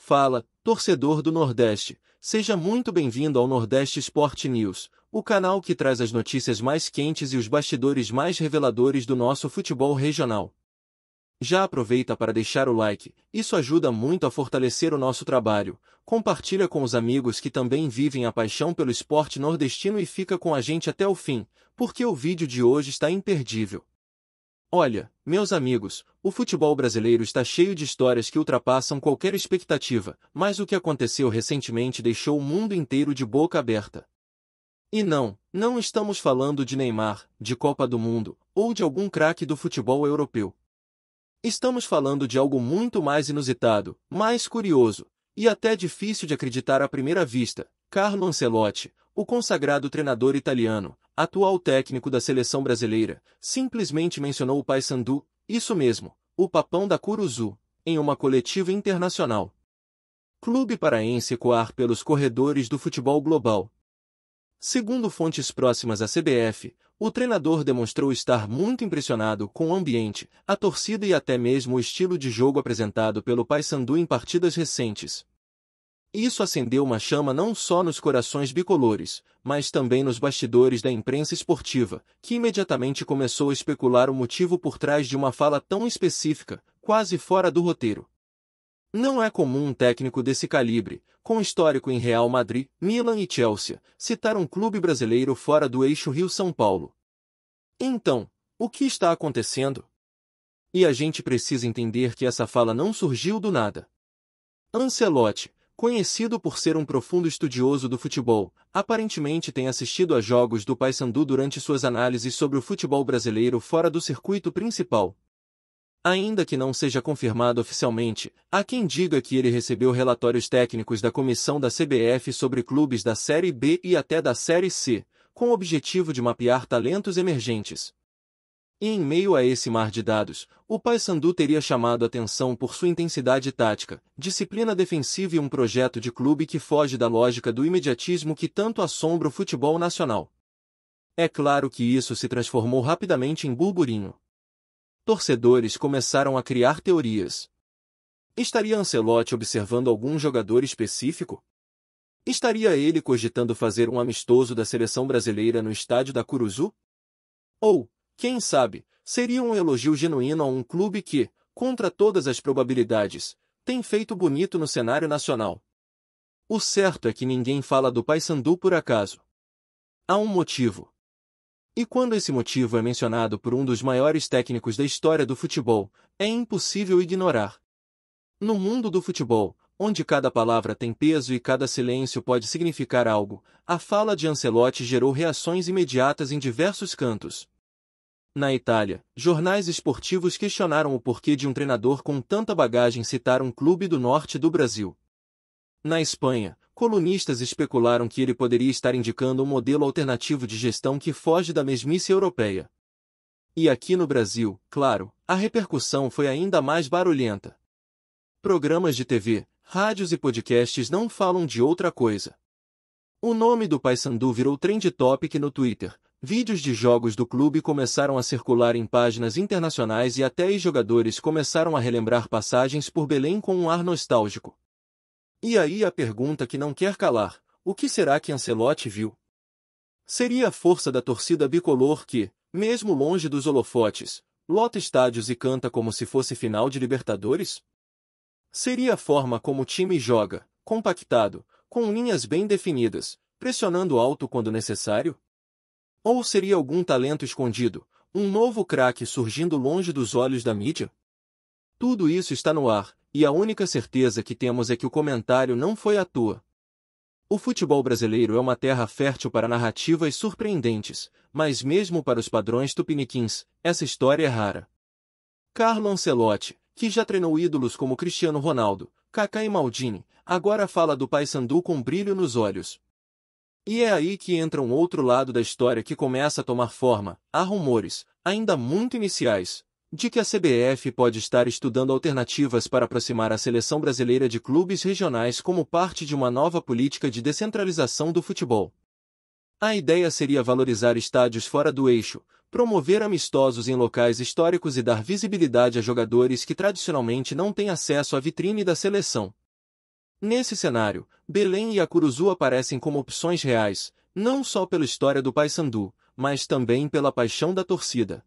Fala, torcedor do Nordeste, seja muito bem-vindo ao Nordeste Sport News, o canal que traz as notícias mais quentes e os bastidores mais reveladores do nosso futebol regional. Já aproveita para deixar o like, isso ajuda muito a fortalecer o nosso trabalho. Compartilha com os amigos que também vivem a paixão pelo esporte nordestino e fica com a gente até o fim, porque o vídeo de hoje está imperdível. Olha, meus amigos, o futebol brasileiro está cheio de histórias que ultrapassam qualquer expectativa, mas o que aconteceu recentemente deixou o mundo inteiro de boca aberta. E não estamos falando de Neymar, de Copa do Mundo, ou de algum craque do futebol europeu. Estamos falando de algo muito mais inusitado, mais curioso, e até difícil de acreditar à primeira vista. Carlo Ancelotti, o consagrado treinador italiano, atual técnico da seleção brasileira, simplesmente mencionou o Paysandu, isso mesmo, o Papão da Curuzu, em uma coletiva internacional. Clube paraense ecoar pelos corredores do futebol global. Segundo fontes próximas à CBF, o treinador demonstrou estar muito impressionado com o ambiente, a torcida e até mesmo o estilo de jogo apresentado pelo Paysandu em partidas recentes. Isso acendeu uma chama não só nos corações bicolores, mas também nos bastidores da imprensa esportiva, que imediatamente começou a especular o motivo por trás de uma fala tão específica, quase fora do roteiro. Não é comum um técnico desse calibre, com histórico em Real Madrid, Milan e Chelsea, citar um clube brasileiro fora do eixo Rio-São Paulo. Então, o que está acontecendo? E a gente precisa entender que essa fala não surgiu do nada. Ancelotti, conhecido por ser um profundo estudioso do futebol, aparentemente tem assistido a jogos do Paysandu durante suas análises sobre o futebol brasileiro fora do circuito principal. Ainda que não seja confirmado oficialmente, há quem diga que ele recebeu relatórios técnicos da comissão da CBF sobre clubes da Série B e até da Série C, com o objetivo de mapear talentos emergentes. E em meio a esse mar de dados, o Paysandu teria chamado atenção por sua intensidade tática, disciplina defensiva e um projeto de clube que foge da lógica do imediatismo que tanto assombra o futebol nacional. É claro que isso se transformou rapidamente em burburinho. Torcedores começaram a criar teorias. Estaria Ancelotti observando algum jogador específico? Estaria ele cogitando fazer um amistoso da seleção brasileira no estádio da Curuzu? Ou, quem sabe, seria um elogio genuíno a um clube que, contra todas as probabilidades, tem feito bonito no cenário nacional. O certo é que ninguém fala do Paysandu por acaso. Há um motivo. E quando esse motivo é mencionado por um dos maiores técnicos da história do futebol, é impossível ignorar. No mundo do futebol, onde cada palavra tem peso e cada silêncio pode significar algo, a fala de Ancelotti gerou reações imediatas em diversos cantos. Na Itália, jornais esportivos questionaram o porquê de um treinador com tanta bagagem citar um clube do norte do Brasil. Na Espanha, colunistas especularam que ele poderia estar indicando um modelo alternativo de gestão que foge da mesmice europeia. E aqui no Brasil, claro, a repercussão foi ainda mais barulhenta. Programas de TV, rádios e podcasts não falam de outra coisa. O nome do Paysandu virou trend topic no Twitter. Vídeos de jogos do clube começaram a circular em páginas internacionais e até ex-jogadores começaram a relembrar passagens por Belém com um ar nostálgico. E aí a pergunta que não quer calar, o que será que Ancelotti viu? Seria a força da torcida bicolor que, mesmo longe dos holofotes, lota estádios e canta como se fosse final de Libertadores? Seria a forma como o time joga, compactado, com linhas bem definidas, pressionando alto quando necessário? Ou seria algum talento escondido, um novo craque surgindo longe dos olhos da mídia? Tudo isso está no ar, e a única certeza que temos é que o comentário não foi à toa. O futebol brasileiro é uma terra fértil para narrativas surpreendentes, mas mesmo para os padrões tupiniquins, essa história é rara. Carlo Ancelotti, que já treinou ídolos como Cristiano Ronaldo, Kaká e Maldini, agora fala do Paysandu com brilho nos olhos. E é aí que entra um outro lado da história que começa a tomar forma. Há rumores, ainda muito iniciais, de que a CBF pode estar estudando alternativas para aproximar a seleção brasileira de clubes regionais como parte de uma nova política de descentralização do futebol. A ideia seria valorizar estádios fora do eixo, promover amistosos em locais históricos e dar visibilidade a jogadores que tradicionalmente não têm acesso à vitrine da seleção. Nesse cenário, Belém e Acuruzu aparecem como opções reais, não só pela história do Paysandu, mas também pela paixão da torcida.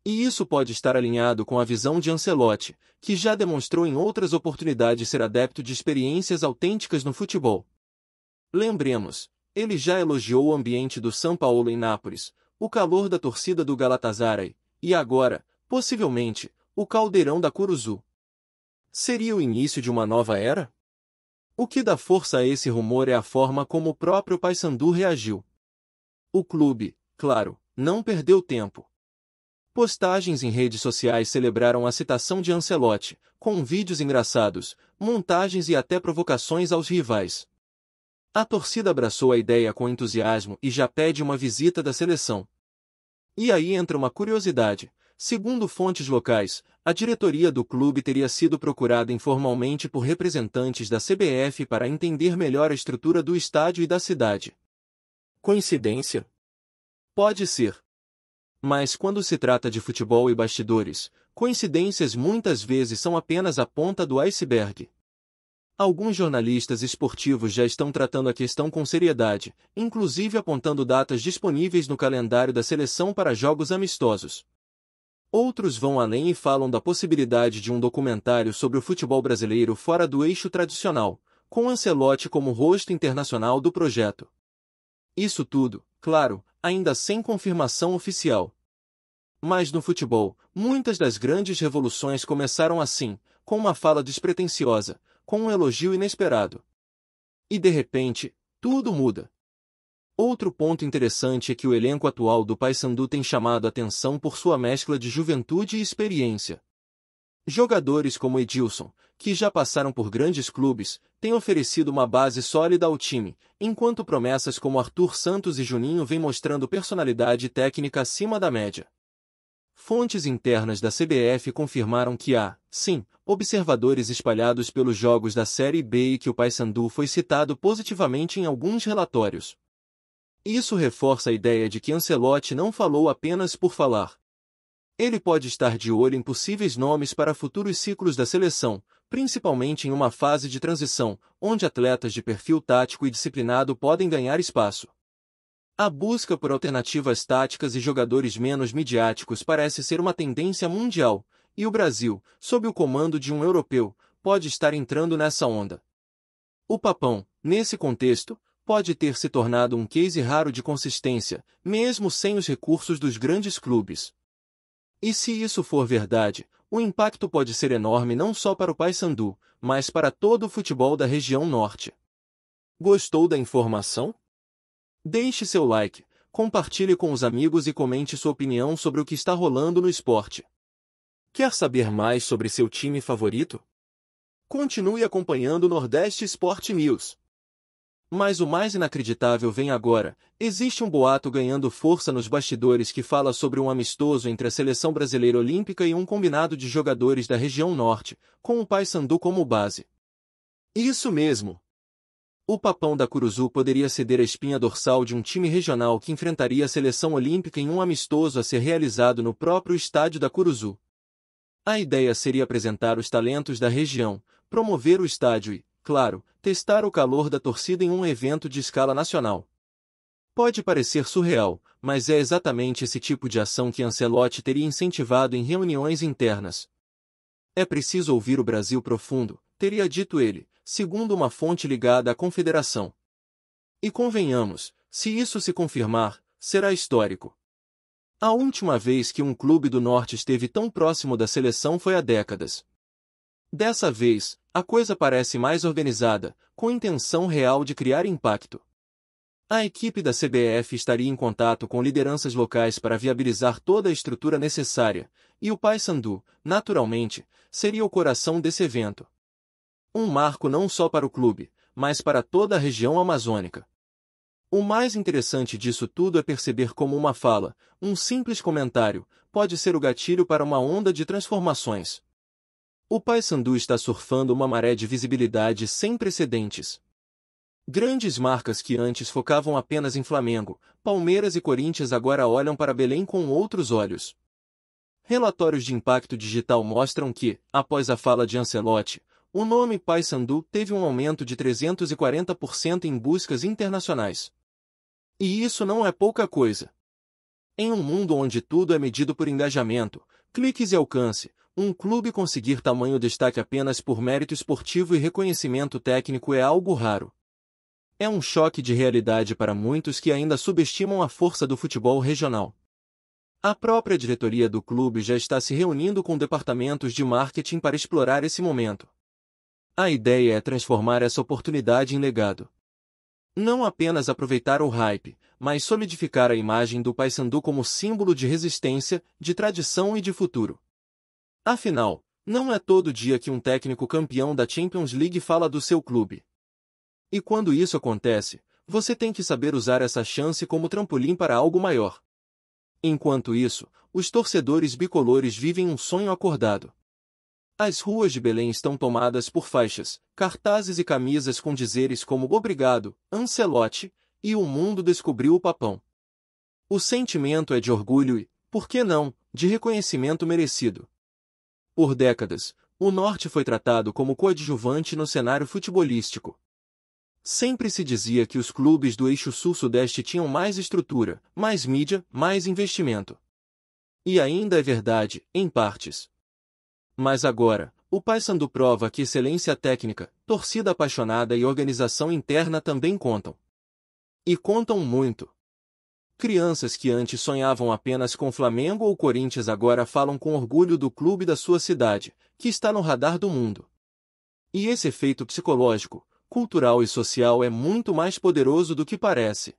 E isso pode estar alinhado com a visão de Ancelotti, que já demonstrou em outras oportunidades ser adepto de experiências autênticas no futebol. Lembremos, ele já elogiou o ambiente do São Paulo em Nápoles, o calor da torcida do Galatasaray, e agora, possivelmente, o caldeirão da Curuzu. Seria o início de uma nova era? O que dá força a esse rumor é a forma como o próprio Paysandu reagiu. O clube, claro, não perdeu tempo. Postagens em redes sociais celebraram a citação de Ancelotti, com vídeos engraçados, montagens e até provocações aos rivais. A torcida abraçou a ideia com entusiasmo e já pede uma visita da seleção. E aí entra uma curiosidade. Segundo fontes locais, a diretoria do clube teria sido procurada informalmente por representantes da CBF para entender melhor a estrutura do estádio e da cidade. Coincidência? Pode ser. Mas quando se trata de futebol e bastidores, coincidências muitas vezes são apenas a ponta do iceberg. Alguns jornalistas esportivos já estão tratando a questão com seriedade, inclusive apontando datas disponíveis no calendário da seleção para jogos amistosos. Outros vão além e falam da possibilidade de um documentário sobre o futebol brasileiro fora do eixo tradicional, com Ancelotti como rosto internacional do projeto. Isso tudo, claro, ainda sem confirmação oficial. Mas no futebol, muitas das grandes revoluções começaram assim, com uma fala despretensiosa, com um elogio inesperado. E de repente, tudo muda. Outro ponto interessante é que o elenco atual do Paysandu tem chamado a atenção por sua mescla de juventude e experiência. Jogadores como Edilson, que já passaram por grandes clubes, têm oferecido uma base sólida ao time, enquanto promessas como Arthur Santos e Juninho vêm mostrando personalidade técnica acima da média. Fontes internas da CBF confirmaram que há, sim, observadores espalhados pelos jogos da Série B e que o Paysandu foi citado positivamente em alguns relatórios. Isso reforça a ideia de que Ancelotti não falou apenas por falar. Ele pode estar de olho em possíveis nomes para futuros ciclos da seleção, principalmente em uma fase de transição, onde atletas de perfil tático e disciplinado podem ganhar espaço. A busca por alternativas táticas e jogadores menos midiáticos parece ser uma tendência mundial, e o Brasil, sob o comando de um europeu, pode estar entrando nessa onda. O Papão, nesse contexto, pode ter se tornado um case raro de consistência, mesmo sem os recursos dos grandes clubes. E se isso for verdade, o impacto pode ser enorme não só para o Paysandu, mas para todo o futebol da região norte. Gostou da informação? Deixe seu like, compartilhe com os amigos e comente sua opinião sobre o que está rolando no esporte. Quer saber mais sobre seu time favorito? Continue acompanhando o Nordeste Sport News. Mas o mais inacreditável vem agora. Existe um boato ganhando força nos bastidores que fala sobre um amistoso entre a Seleção Brasileira Olímpica e um combinado de jogadores da região norte, com o Paysandu como base. Isso mesmo! O Papão da Curuzu poderia ceder a espinha dorsal de um time regional que enfrentaria a Seleção Olímpica em um amistoso a ser realizado no próprio estádio da Curuzu. A ideia seria apresentar os talentos da região, promover o estádio e, claro, testar o calor da torcida em um evento de escala nacional. Pode parecer surreal, mas é exatamente esse tipo de ação que Ancelotti teria incentivado em reuniões internas. É preciso ouvir o Brasil profundo, teria dito ele, segundo uma fonte ligada à confederação. E convenhamos, se isso se confirmar, será histórico. A última vez que um clube do norte esteve tão próximo da seleção foi há décadas. Dessa vez, a coisa parece mais organizada, com intenção real de criar impacto. A equipe da CBF estaria em contato com lideranças locais para viabilizar toda a estrutura necessária, e o Paysandu, naturalmente, seria o coração desse evento. Um marco não só para o clube, mas para toda a região amazônica. O mais interessante disso tudo é perceber como uma fala, um simples comentário, pode ser o gatilho para uma onda de transformações. O Paysandu está surfando uma maré de visibilidade sem precedentes. Grandes marcas que antes focavam apenas em Flamengo, Palmeiras e Corinthians agora olham para Belém com outros olhos. Relatórios de impacto digital mostram que, após a fala de Ancelotti, o nome Paysandu teve um aumento de 340% em buscas internacionais. E isso não é pouca coisa. Em um mundo onde tudo é medido por engajamento, cliques e alcance, um clube conseguir tamanho destaque apenas por mérito esportivo e reconhecimento técnico é algo raro. É um choque de realidade para muitos que ainda subestimam a força do futebol regional. A própria diretoria do clube já está se reunindo com departamentos de marketing para explorar esse momento. A ideia é transformar essa oportunidade em legado. Não apenas aproveitar o hype, mas solidificar a imagem do Paysandu como símbolo de resistência, de tradição e de futuro. Afinal, não é todo dia que um técnico campeão da Champions League fala do seu clube. E quando isso acontece, você tem que saber usar essa chance como trampolim para algo maior. Enquanto isso, os torcedores bicolores vivem um sonho acordado. As ruas de Belém estão tomadas por faixas, cartazes e camisas com dizeres como "Obrigado, Ancelotti" e "O mundo descobriu o Papão". O sentimento é de orgulho e, por que não, de reconhecimento merecido. Por décadas, o Norte foi tratado como coadjuvante no cenário futebolístico. Sempre se dizia que os clubes do eixo sul-sudeste tinham mais estrutura, mais mídia, mais investimento. E ainda é verdade, em partes. Mas agora, o Paysandu prova que excelência técnica, torcida apaixonada e organização interna também contam. E contam muito. Crianças que antes sonhavam apenas com Flamengo ou Corinthians agora falam com orgulho do clube da sua cidade, que está no radar do mundo. E esse efeito psicológico, cultural e social é muito mais poderoso do que parece.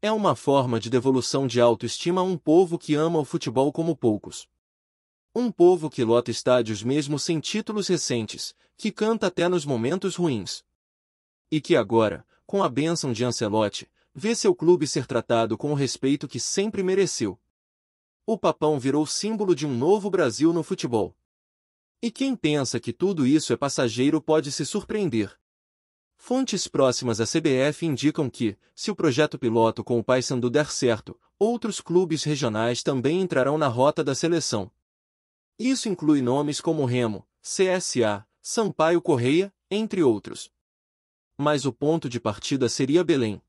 É uma forma de devolução de autoestima a um povo que ama o futebol como poucos. Um povo que lota estádios mesmo sem títulos recentes, que canta até nos momentos ruins. E que agora, com a bênção de Ancelotti, vê seu clube ser tratado com o respeito que sempre mereceu. O Papão virou símbolo de um novo Brasil no futebol. E quem pensa que tudo isso é passageiro pode se surpreender. Fontes próximas à CBF indicam que, se o projeto piloto com o Paysandu der certo, outros clubes regionais também entrarão na rota da seleção. Isso inclui nomes como Remo, CSA, Sampaio Corrêa, entre outros. Mas o ponto de partida seria Belém.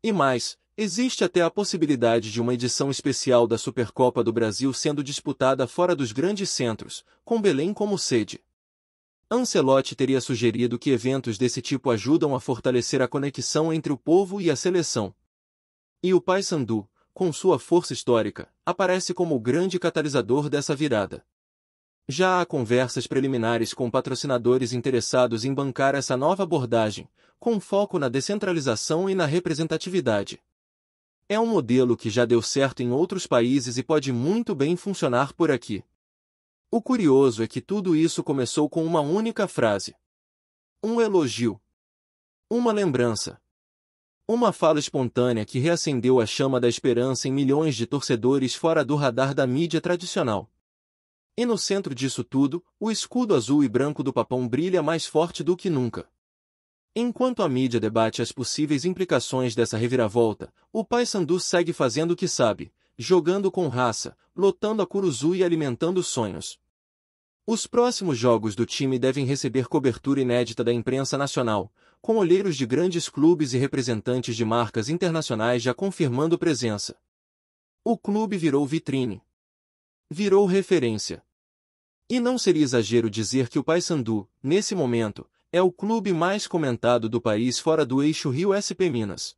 E mais, existe até a possibilidade de uma edição especial da Supercopa do Brasil sendo disputada fora dos grandes centros, com Belém como sede. Ancelotti teria sugerido que eventos desse tipo ajudam a fortalecer a conexão entre o povo e a seleção. E o Paysandu, com sua força histórica, aparece como o grande catalisador dessa virada. Já há conversas preliminares com patrocinadores interessados em bancar essa nova abordagem, com foco na descentralização e na representatividade. É um modelo que já deu certo em outros países e pode muito bem funcionar por aqui. O curioso é que tudo isso começou com uma única frase. Um elogio. Uma lembrança. Uma fala espontânea que reacendeu a chama da esperança em milhões de torcedores fora do radar da mídia tradicional. E no centro disso tudo, o escudo azul e branco do Papão brilha mais forte do que nunca. Enquanto a mídia debate as possíveis implicações dessa reviravolta, o Paysandu segue fazendo o que sabe, jogando com raça, lotando a Curuzu e alimentando sonhos. Os próximos jogos do time devem receber cobertura inédita da imprensa nacional, com olheiros de grandes clubes e representantes de marcas internacionais já confirmando presença. O clube virou vitrine. Virou referência. E não seria exagero dizer que o Paysandu, nesse momento, é o clube mais comentado do país fora do eixo Rio-SP Minas.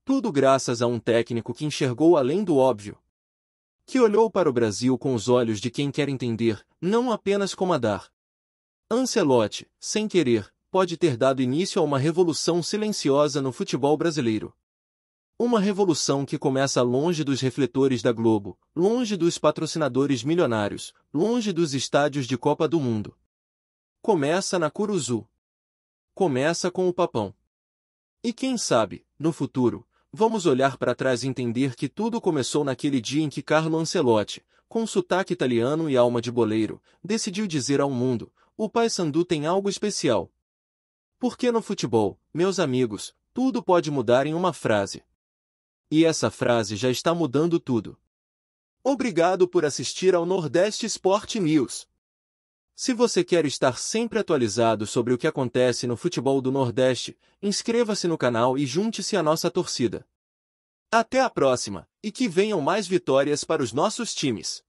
Tudo graças a um técnico que enxergou além do óbvio. Que olhou para o Brasil com os olhos de quem quer entender, não apenas comandar. Ancelotti, sem querer, pode ter dado início a uma revolução silenciosa no futebol brasileiro. Uma revolução que começa longe dos refletores da Globo, longe dos patrocinadores milionários, longe dos estádios de Copa do Mundo. Começa na Curuzu. Começa com o Papão. E quem sabe, no futuro, vamos olhar para trás e entender que tudo começou naquele dia em que Carlo Ancelotti, com sotaque italiano e alma de boleiro, decidiu dizer ao mundo: o Paysandu tem algo especial. Porque no futebol, meus amigos, tudo pode mudar em uma frase. E essa frase já está mudando tudo. Obrigado por assistir ao Nordeste Sport News. Se você quer estar sempre atualizado sobre o que acontece no futebol do Nordeste, inscreva-se no canal e junte-se à nossa torcida. Até a próxima, e que venham mais vitórias para os nossos times!